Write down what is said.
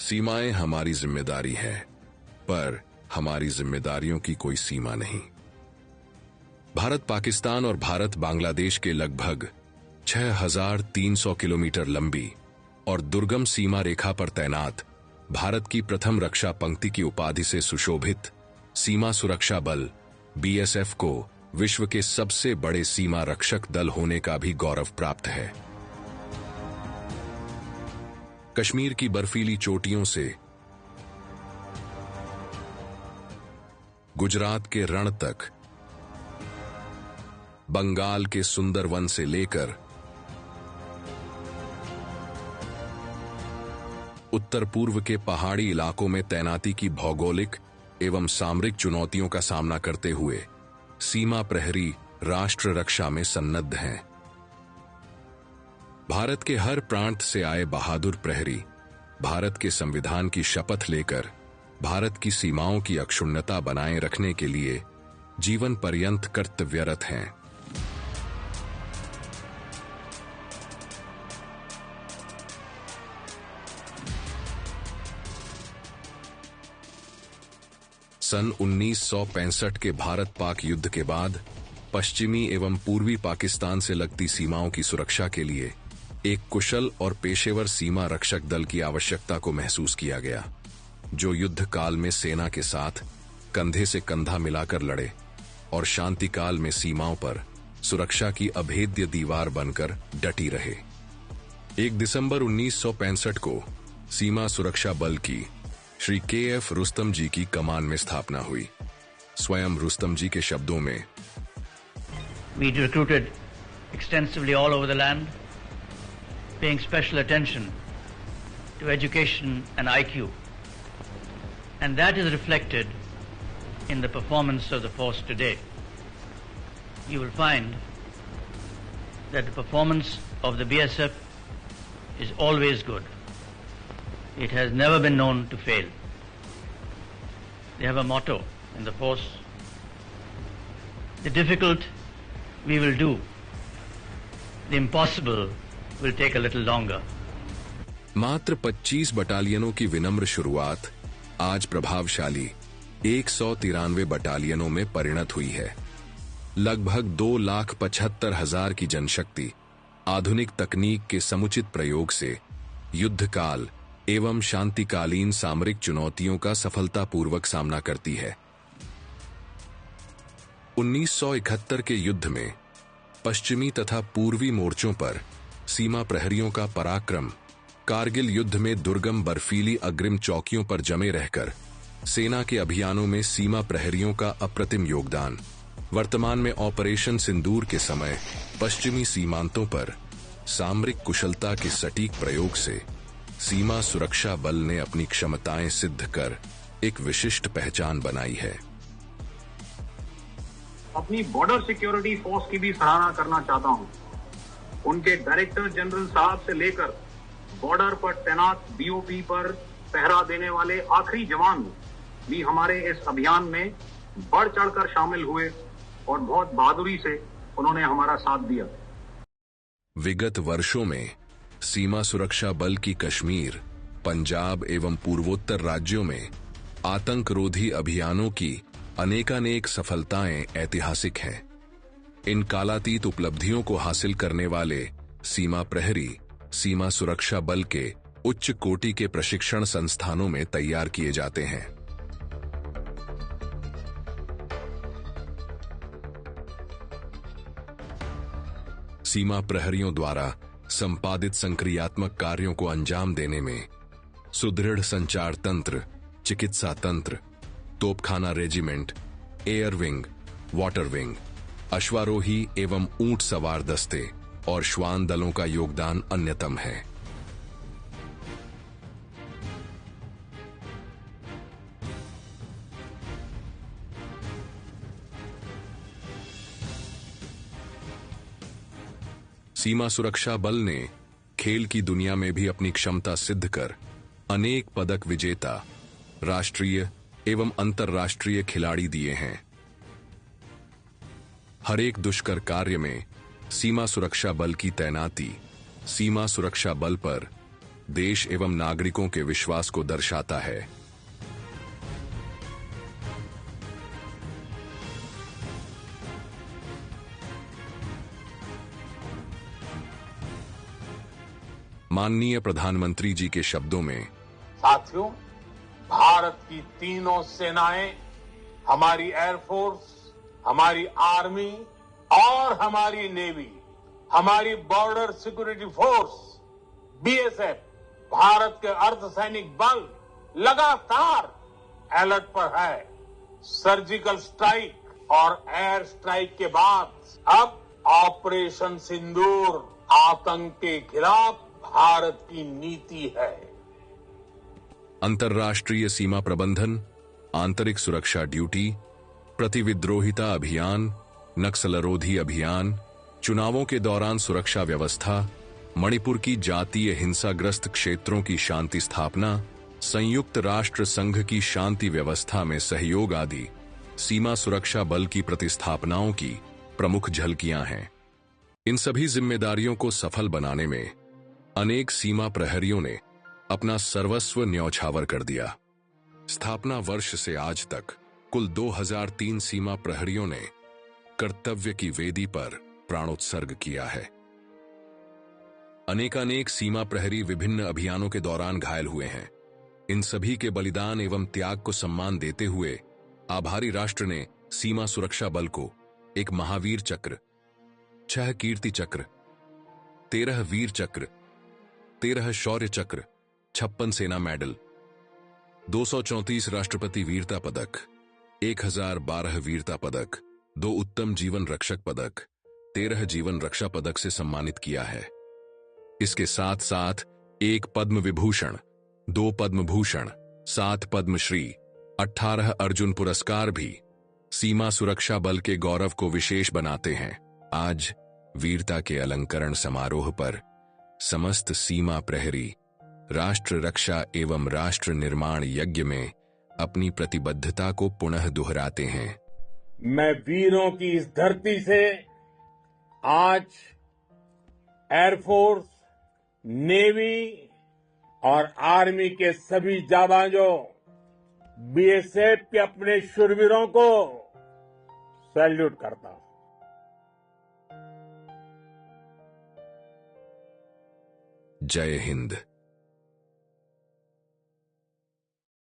सीमाएं हमारी जिम्मेदारी है, पर हमारी जिम्मेदारियों की कोई सीमा नहीं। भारत पाकिस्तान और भारत बांग्लादेश के लगभग 6,300 किलोमीटर लंबी और दुर्गम सीमा रेखा पर तैनात भारत की प्रथम रक्षा पंक्ति की उपाधि से सुशोभित सीमा सुरक्षा बल बीएसएफ को विश्व के सबसे बड़े सीमा रक्षक दल होने का भी गौरव प्राप्त है। कश्मीर की बर्फीली चोटियों से गुजरात के रण तक, बंगाल के सुंदर वन से लेकर उत्तर पूर्व के पहाड़ी इलाकों में तैनाती की भौगोलिक एवं सामरिक चुनौतियों का सामना करते हुए सीमा प्रहरी राष्ट्र रक्षा में सन्नद्ध हैं। भारत के हर प्रांत से आए बहादुर प्रहरी भारत के संविधान की शपथ लेकर भारत की सीमाओं की अक्षुण्णता बनाए रखने के लिए जीवन पर्यंत कर्तव्यरत हैं। सन 1965 के भारत पाक युद्ध के बाद पश्चिमी एवं पूर्वी पाकिस्तान से लगती सीमाओं की सुरक्षा के लिए एक कुशल और पेशेवर सीमा रक्षक दल की आवश्यकता को महसूस किया गया, जो युद्ध काल में सेना के साथ कंधे से कंधा मिलाकर लड़े और शांति काल में सीमाओं पर सुरक्षा की अभेद्य दीवार बनकर डटी रहे। 1 दिसंबर 1965 को सीमा सुरक्षा बल की श्री के.एफ. रुस्तम जी की कमान में स्थापना हुई। स्वयं रुस्तम जी के शब्दों में, We recruited extensively all over the land, paying special attention to education and IQ, and that is reflected in the performance of the force today. You will find that the performance of the BSF is always good. It has never been known to fail. They have a motto in the force: the difficult we will do, the impossible will take a little longer. मात्र 25 बटालियनों की विनम्र शुरुआत आज प्रभावशाली 193 बटालियनों में परिणत हुई है। लगभग 2,75,000 की जनशक्ति आधुनिक तकनीक के समुचित प्रयोग से युद्धकाल एवं शांतिकालीन सामरिक चुनौतियों का सफलतापूर्वक सामना करती है। 1971 के युद्ध में पश्चिमी तथा पूर्वी मोर्चों पर सीमा प्रहरियों का पराक्रम, कारगिल युद्ध में दुर्गम बर्फीली अग्रिम चौकियों पर जमे रहकर सेना के अभियानों में सीमा प्रहरियों का अप्रतिम योगदान, वर्तमान में ऑपरेशन सिंदूर के समय पश्चिमी सीमांतों पर सामरिक कुशलता के सटीक प्रयोग से सीमा सुरक्षा बल ने अपनी क्षमताएं सिद्ध कर एक विशिष्ट पहचान बनाई है। अपनी बॉर्डर सिक्योरिटी फोर्स की भी सराहना करना चाहता हूं। उनके डायरेक्टर जनरल साहब से लेकर बॉर्डर पर तैनात बीओपी पर पहरा देने वाले आखिरी जवान भी हमारे इस अभियान में बढ़ चढ़कर शामिल हुए और बहुत बहादुरी से उन्होंने हमारा साथ दिया। विगत वर्षों में सीमा सुरक्षा बल की कश्मीर, पंजाब एवं पूर्वोत्तर राज्यों में आतंकरोधी अभियानों की अनेकानेक सफलताएं ऐतिहासिक हैं। इन कालातीत उपलब्धियों को हासिल करने वाले सीमा प्रहरी सीमा सुरक्षा बल के उच्च कोटि के प्रशिक्षण संस्थानों में तैयार किए जाते हैं। सीमा प्रहरियों द्वारा संपादित संक्रियात्मक कार्यों को अंजाम देने में सुदृढ़ संचार तंत्र, चिकित्सा तंत्र, तोपखाना regiment, air wing, water wing, अश्वारोही एवं ऊंट सवार दस्ते और श्वान दलों का योगदान अन्यतम है। सीमा सुरक्षा बल ने खेल की दुनिया में भी अपनी क्षमता सिद्ध कर अनेक पदक विजेता राष्ट्रीय एवं अंतर्राष्ट्रीय खिलाड़ी दिए हैं। हर एक दुष्कर कार्य में सीमा सुरक्षा बल की तैनाती सीमा सुरक्षा बल पर देश एवं नागरिकों के विश्वास को दर्शाता है। माननीय प्रधानमंत्री जी के शब्दों में, साथियों, भारत की तीनों सेनाएं, हमारी एयरफोर्स, हमारी आर्मी और हमारी नेवी, हमारी border security force, BSF, Bharat के अर्धसैनिक बल लगातार अलर्ट पर है। सर्जिकल स्ट्राइक और एयर स्ट्राइक के बाद अब ऑपरेशन सिंदूर आतंक के खिलाफ भारत की नीति है। अंतर्राष्ट्रीय सीमा प्रबंधन, आंतरिक सुरक्षा ड्यूटी, प्रतिविद्रोहिता अभियान, नक्सलरोधी अभियान, चुनावों के दौरान सुरक्षा व्यवस्था, मणिपुर की जातीय हिंसाग्रस्त क्षेत्रों की शांति स्थापना, संयुक्त राष्ट्र संघ की शांति व्यवस्था में सहयोग आदि सीमा सुरक्षा बल की प्रतिस्थापनाओं की प्रमुख झलकियां हैं। इन सभी जिम्मेदारियों को सफल बनाने में अनेक सीमा प्रहरियों ने अपना सर्वस्व न्यौछावर कर दिया। स्थापना वर्ष से आज तक कुल 2003 सीमा प्रहरियों ने कर्तव्य की वेदी पर प्राणोत्सर्ग किया है। अनेकानेक सीमा प्रहरी विभिन्न अभियानों के दौरान घायल हुए हैं। इन सभी के बलिदान एवं त्याग को सम्मान देते हुए आभारी राष्ट्र ने सीमा सुरक्षा बल को एक महावीर चक्र, 6 कीर्ति चक्र, 13 वीर चक्र, 13 शौर्य चक्र, 56 सेना मेडल, 234 राष्ट्रपति वीरता पदक, 1012 वीरता पदक, 2 उत्तम जीवन रक्षक पदक, 13 जीवन रक्षा पदक से सम्मानित किया है। इसके साथ साथ 1 पद्म विभूषण, 2 पद्म भूषण, 7 पद्मश्री, 18 अर्जुन पुरस्कार भी सीमा सुरक्षा बल के गौरव को विशेष बनाते हैं। आज वीरता के अलंकरण समारोह पर समस्त सीमा प्रहरी राष्ट्र रक्षा एवं राष्ट्र निर्माण यज्ञ में अपनी प्रतिबद्धता को पुनः दोहराते हैं। मैं वीरों की इस धरती से आज एयरफोर्स, नेवी और आर्मी के सभी जाबाजों, बीएसएफ के अपने शूरवीरों को सैल्यूट करता हूं। जय हिंद।